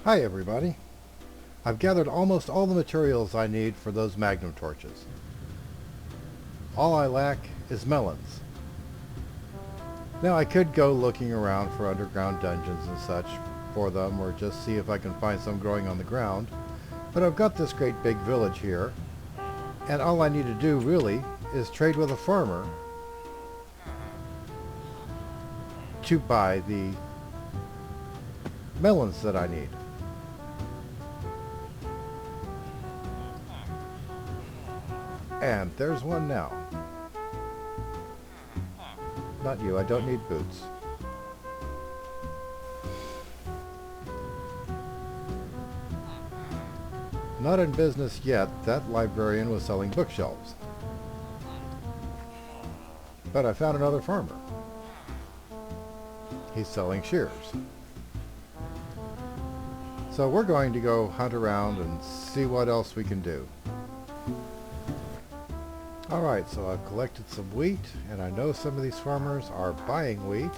Hi everybody. I've gathered almost all the materials I need for those magnum torches. All I lack is melons. Now I could go looking around for underground dungeons and such for them, or just see if I can find some growing on the ground, but I've got this great big village here, and all I need to do really is trade with a farmer to buy the melons that I need. And there's one now. Not you, I don't need boots. Not in business yet, that librarian was selling bookshelves. But I found another farmer. He's selling shears. So we're going to go hunt around and see what else we can do. Alright, so I've collected some wheat, and I know some of these farmers are buying wheat.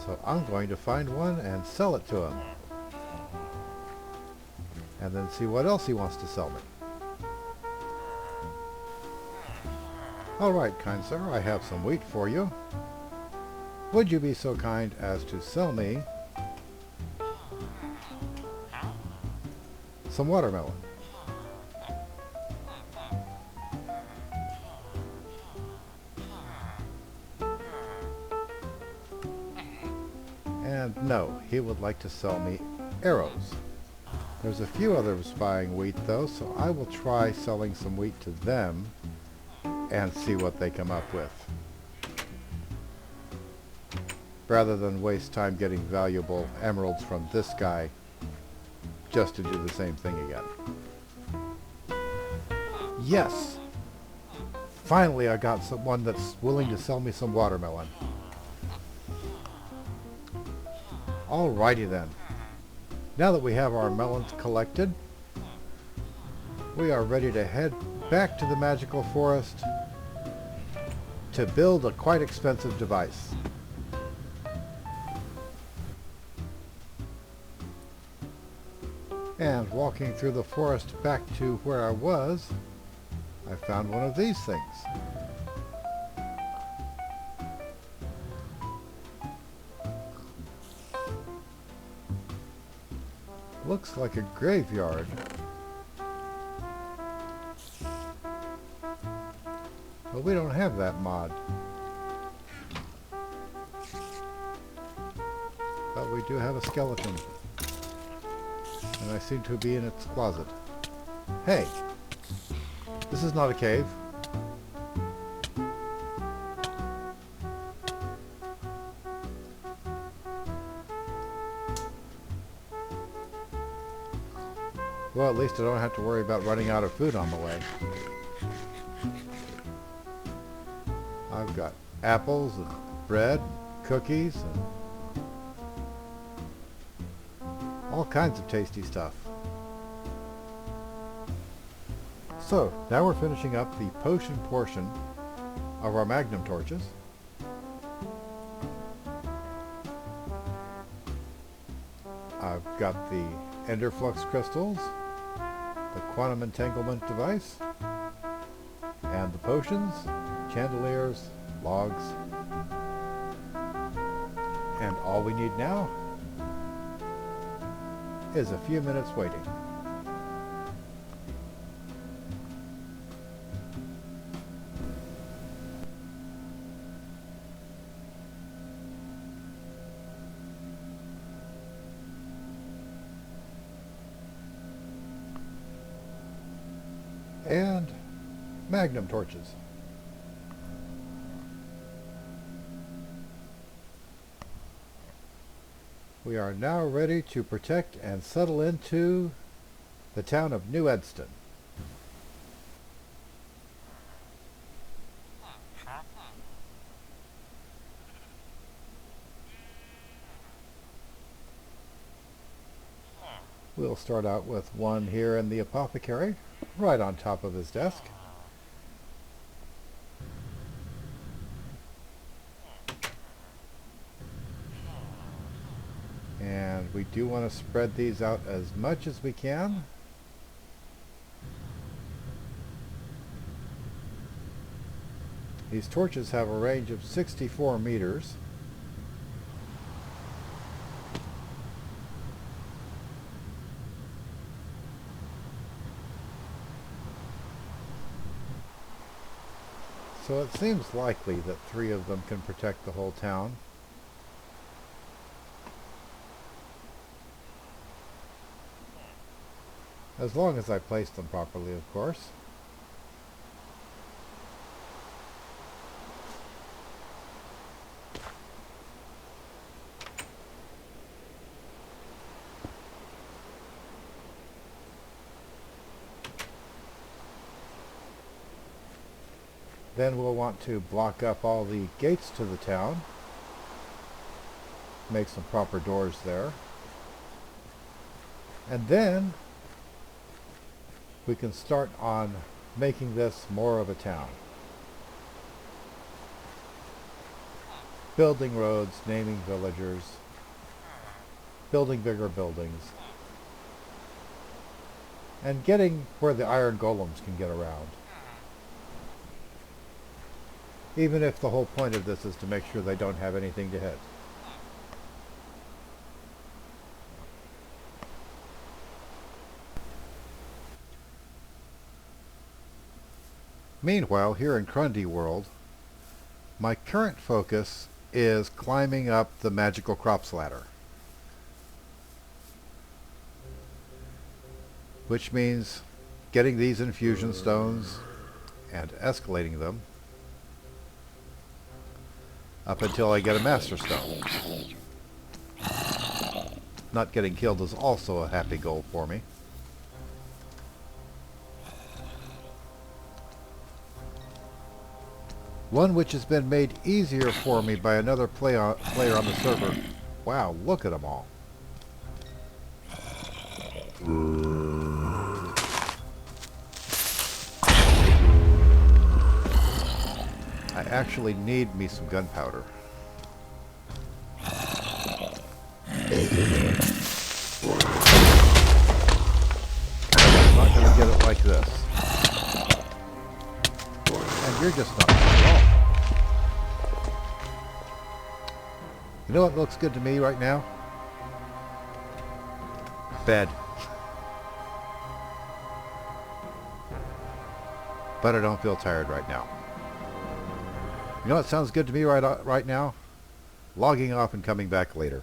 So I'm going to find one and sell it to him. And then see what else he wants to sell me. Alright, kind sir, I have some wheat for you. Would you be so kind as to sell me some watermelon? And no, he would like to sell me arrows. There's a few others buying wheat though, so I will try selling some wheat to them and see what they come up with, rather than waste time getting valuable emeralds from this guy just to do the same thing again. Yes! Finally I got someone that's willing to sell me some watermelon. Alrighty then. Now that we have our melons collected, we are ready to head back to the magical forest to build a quite expensive device. And walking through the forest back to where I was, I found one of these things. Looks like a graveyard. But we don't have that mod. But we do have a skeleton. And I seem to be in its closet. Hey! This is not a cave. Well, at least I don't have to worry about running out of food on the way. I've got apples and bread, cookies, and all kinds of tasty stuff. So, now we're finishing up the potion portion of our magnum torches. I've got the ender flux crystals, the quantum entanglement device, and the potions, chandeliers, logs, and all we need now is a few minutes waiting. And magnum torches. We are now ready to protect and settle into the town of New Edston. We'll start out with one here in the apothecary, right on top of his desk. And And we do want to spread these out as much as we can. These torches have a range of 64 meters. So it seems likely that 3 of them can protect the whole town. As long as I place them properly, of course. Then we'll want to block up all the gates to the town. Make some proper doors there. And then we can start on making this more of a town. Building roads, naming villagers, building bigger buildings, and getting where the iron golems can get around. Even if the whole point of this is to make sure they don't have anything to hit. Meanwhile, here in Grundy World, my current focus is climbing up the magical crops ladder. Which means getting these infusion stones and escalating them up until I get a master stone. Not getting killed is also a happy goal for me. One which has been made easier for me by another player on the server. Wow, look at them all. I actually need me some gunpowder. I'm not going to get it like this. And you're just not at all. You know what looks good to me right now? Bed. But I don't feel tired right now. You know what sounds good to me right now? Logging off and coming back later.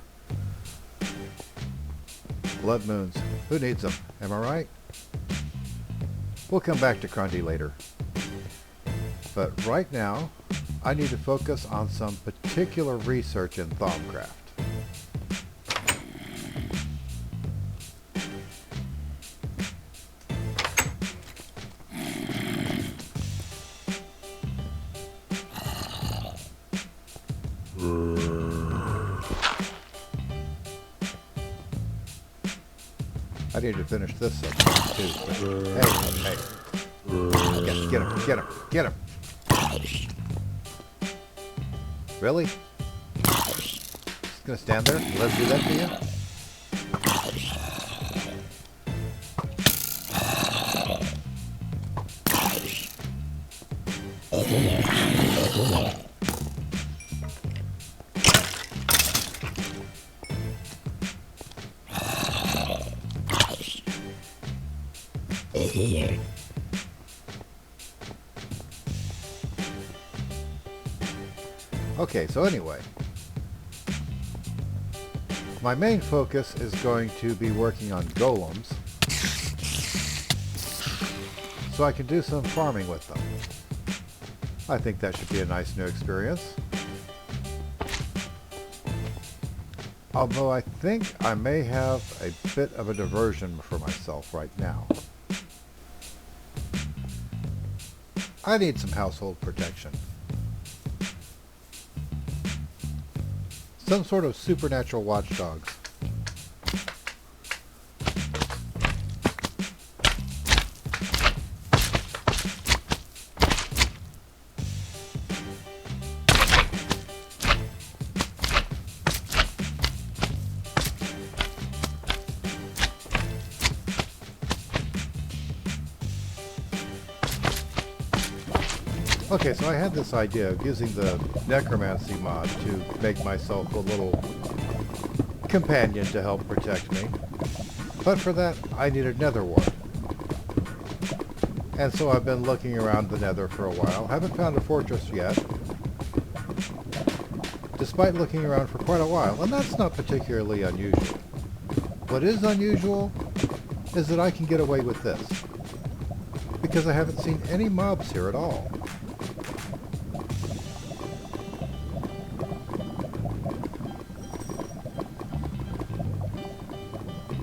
Blood moons. Who needs them? Am I right? We'll come back to Grundy later. But right now, I need to focus on some particular research in Thaumcraft. I need to finish this section too. But hey. Get him. Really? Just gonna stand there and let him do that to you? Okay, so anyway, my main focus is going to be working on golems so I can do some farming with them. I think that should be a nice new experience. Although I think I may have a bit of a diversion for myself right now. I need some household protection. Some sort of supernatural watchdogs. Okay, so I had this idea of using the necromancy mod to make myself a little companion to help protect me. But for that, I needed nether wart. And so I've been looking around the nether for a while. Haven't found a fortress yet, despite looking around for quite a while, and that's not particularly unusual. What is unusual is that I can get away with this, because I haven't seen any mobs here at all.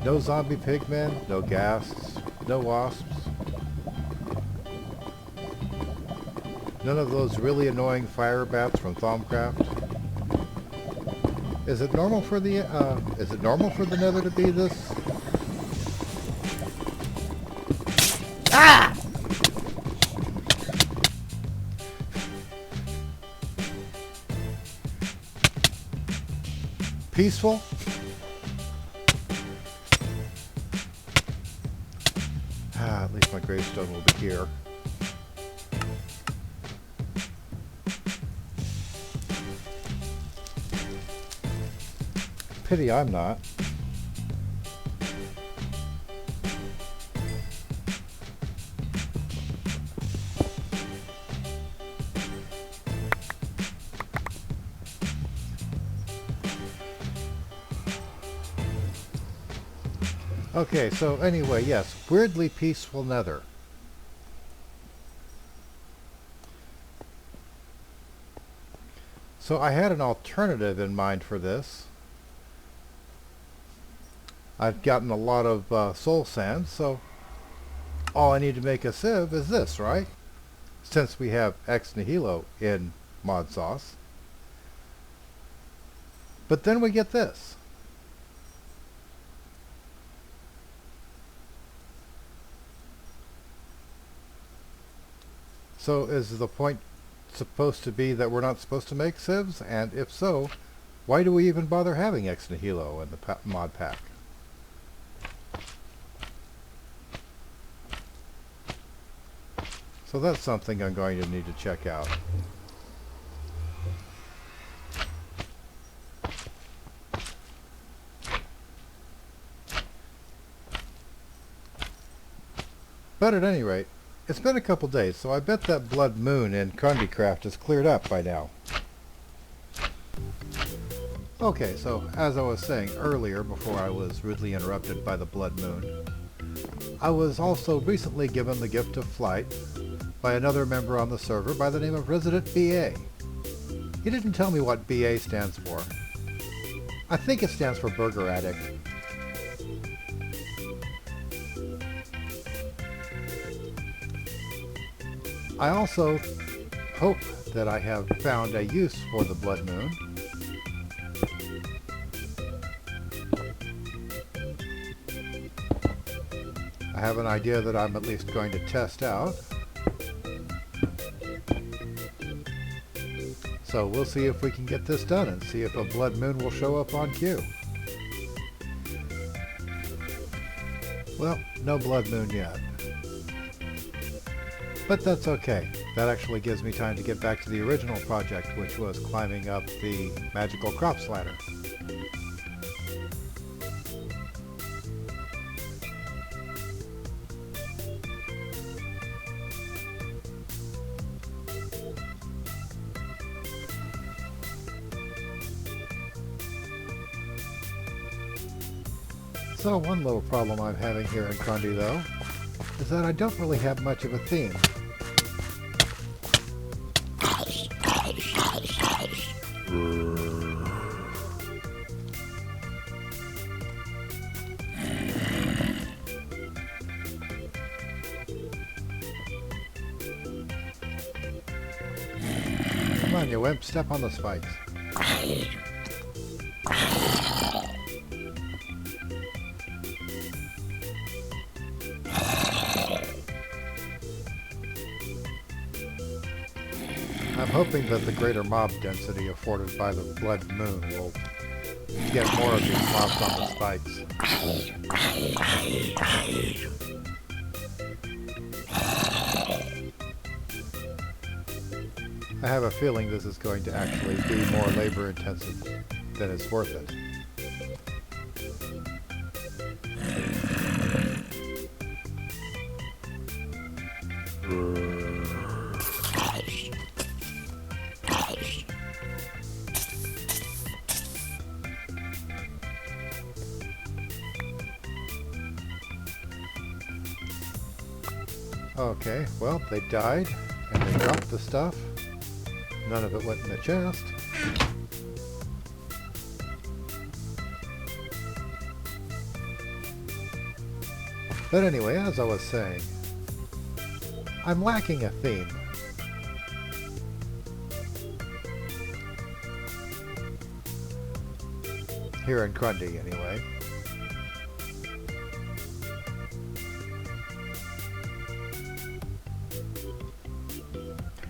No zombie pigmen, no ghasts, no wasps. None of those really annoying fire bats from Thaumcraft. Is it normal for the Nether to be this? Ah! Peaceful? At least my gravestone will be here. Pity I'm not. Okay, so anyway, yes, weirdly peaceful nether. So I had an alternative in mind for this. I've gotten a lot of soul sand, so all I need to make a sieve is this, right? Since we have ex nihilo in mod sauce. But then we get this. So is the point supposed to be that we're not supposed to make sieves? And if so, why do we even bother having ex nihilo in the mod pack? So that's something I'm going to need to check out. But at any rate, it's been a couple days, so I bet that blood moon in Craft is cleared up by now. Okay, so as I was saying earlier, before I was rudely interrupted by the blood moon, I was also recently given the gift of flight by another member on the server by the name of Resident BA. He didn't tell me what BA stands for. I think it stands for Burger Addict. I also hope that I have found a use for the blood moon. I have an idea that I'm at least going to test out. So we'll see if we can get this done and see if a blood moon will show up on queue. Well, no blood moon yet. But that's okay. That actually gives me time to get back to the original project, which was climbing up the magical crops ladder. So one little problem I'm having here in Grundy, though, is that I don't really have much of a theme. Come on, you wimp, step on the spikes. I'm hoping that the greater mob density afforded by the blood moon will get more of these mobs on the spikes. I have a feeling this is going to actually be more labor intensive than it's worth it. Okay, well, they died, and they dropped the stuff. None of it went in the chest. But anyway, as I was saying, I'm lacking a theme. Here in Grundy, anyway.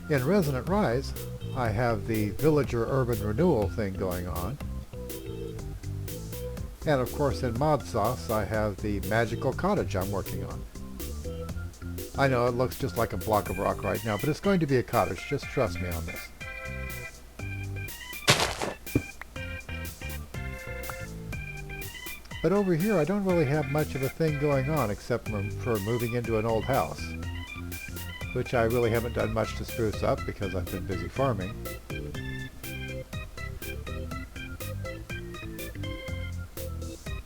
In Resonant Rise, I have the villager urban renewal thing going on. And of course in Mod Sauce I have the magical cottage I'm working on. I know it looks just like a block of rock right now, but it's going to be a cottage, just trust me on this. But over here I don't really have much of a thing going on except for moving into an old house, which I really haven't done much to spruce up because I've been busy farming.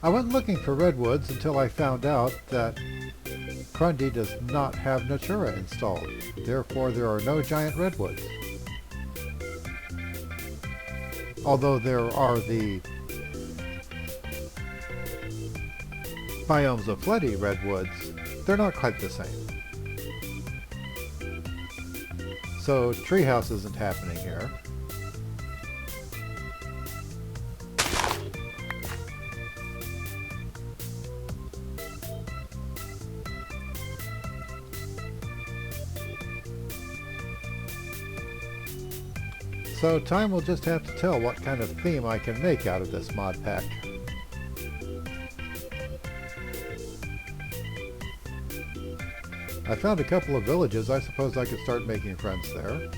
I went looking for redwoods until I found out that Grundy does not have Natura installed. Therefore, there are no giant redwoods. Although there are the biomes of Fleddy redwoods, they're not quite the same. So, treehouse isn't happening here. So time will just have to tell what kind of theme I can make out of this mod pack. I found a couple of villages. I suppose I could start making friends there.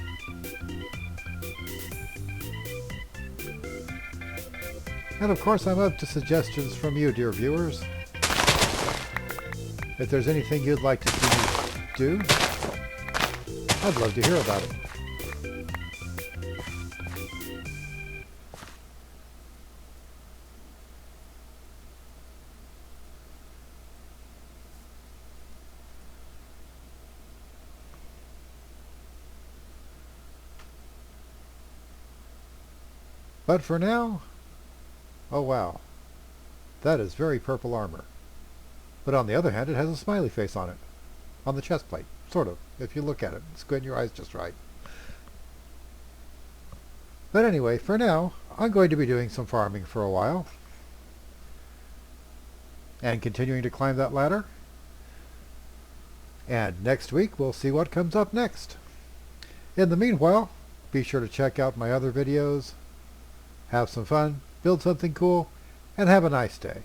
And of course I'm up to suggestions from you, dear viewers. If there's anything you'd like to see me do, I'd love to hear about it. But for now, oh wow, that is very purple armor. But on the other hand, it has a smiley face on it. On the chest plate, sort of, if you look at it. Squint your eyes just right. But anyway, for now, I'm going to be doing some farming for a while. And continuing to climb that ladder. And next week, we'll see what comes up next. In the meanwhile, be sure to check out my other videos. Have some fun, build something cool, and have a nice day.